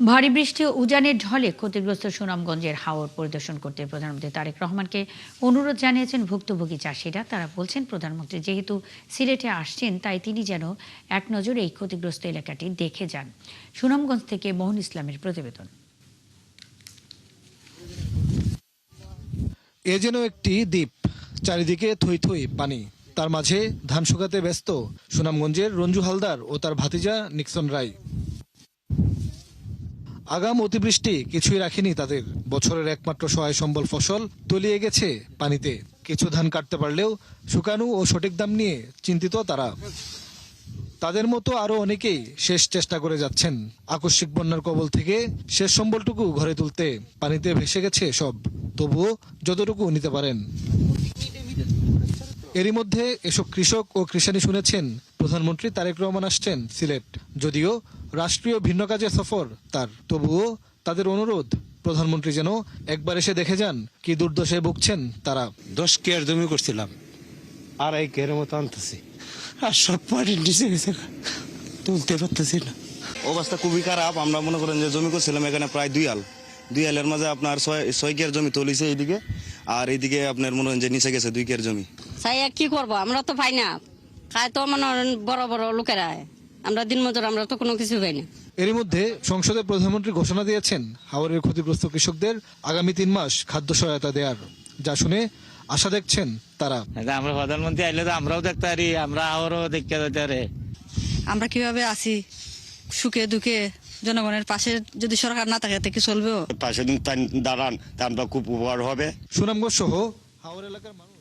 ভারী বৃষ্টি ও উজানের ঢলে ক্ষতিগ্রস্ত সুনামগঞ্জের হাওর পরিদর্শন করতে প্রধানমন্ত্রী তারেক রহমানকে অনুরোধ জানিয়েছেন ভুক্তভোগী চাষিরা। তারা বলছেন, প্রধানমন্ত্রী যেহেতু সিলেটে আসছেন, তাই তিনি যেন এক নজরে এই ক্ষতিগ্রস্ত এলাকাটি দেখে যান। সুনামগঞ্জ থেকে মোহন ইসলামের প্রতিবেদন। এ যেন একটি দ্বীপ, চারিদিকে থই থই পানি, তার মাঝে ধান শুকাতে ব্যস্ত সুনামগঞ্জের রঞ্জু হালদার ও তার ভাতিজা নিক্সন রায়। আগাম অতিবৃষ্টি কিছুই রাখেনি তাদের। বছরের একমাত্র সহায় সম্বল ফসল তলিয়ে গেছে পানিতে। কিছু ধান কাটতে পারলেও শুকানো ও সঠিক দাম নিয়ে চিন্তিত তারা। তাদের মতো আরো অনেকেই শেষ চেষ্টা করে যাচ্ছেন। আকস্মিক বন্যার কবল থেকে শেষ সম্বলটুকু ঘরে তুলতে পানিতে ভেসে গেছে সব, তবুও যতটুকু নিতে পারেন। এরই মধ্যে এসব কৃষক ও কৃষানি শুনেছেন প্রধানমন্ত্রী তারেক রহমান আসছেন সিলেট। যদিও রাষ্ট্রীয় ভিন্ন কাজে সফর তার, তবুও তাদের অনুরোধ প্রধানমন্ত্রী যেন একবার এসে দেখে যান কি দুর্দশায় ভুগছেন তারা। 10 কেয়ার জমি করছিলাম, 2.5 কেয়ারের মতো আনতেছি, আর সব পানির নিচে গেছে, তুলতে পারতেছি না। অবস্থা খুবই খারাপ। আমরা মনে করেন যে জমি করছিলাম এখানে প্রায় 2 আল, 2 আলের মাঝে আপনার 6 কেয়ার জমি তলিছে এইদিকে, আর এইদিকে আপনার মনে করেন যে নিচে গেছে 2 কেয়ার জমি। চাই কি করবো, আমরা তো পাই না, খায় তো মনে বড় বড় লোকেরা, আমরা দিনমজুর, আমরা তো কোনো কিছু পাই না। এরই মধ্যে সংসদে প্রধানমন্ত্রী ঘোষণা দিয়েছেন হাওরের ক্ষতিগ্রস্ত কৃষকদের আগামী 3 মাস খাদ্য সহায়তা দেওয়ার, যা শুনে আশা দেখছেন তারা। আমরা প্রধানমন্ত্রী আইলে তো আমরাও দেখতে পারি, আমরা আরো দেখতে যেতে পারি। আমরা কিভাবে আছি সুখে দুঃখে, জনগণের পাশে যদি সরকার না থাকে কি চলবে? পাশে দাঁড়ান, তা আমরা খুব উপকার হবে। সুনামগঞ্জ সহ হাওর এলাকার মানুষ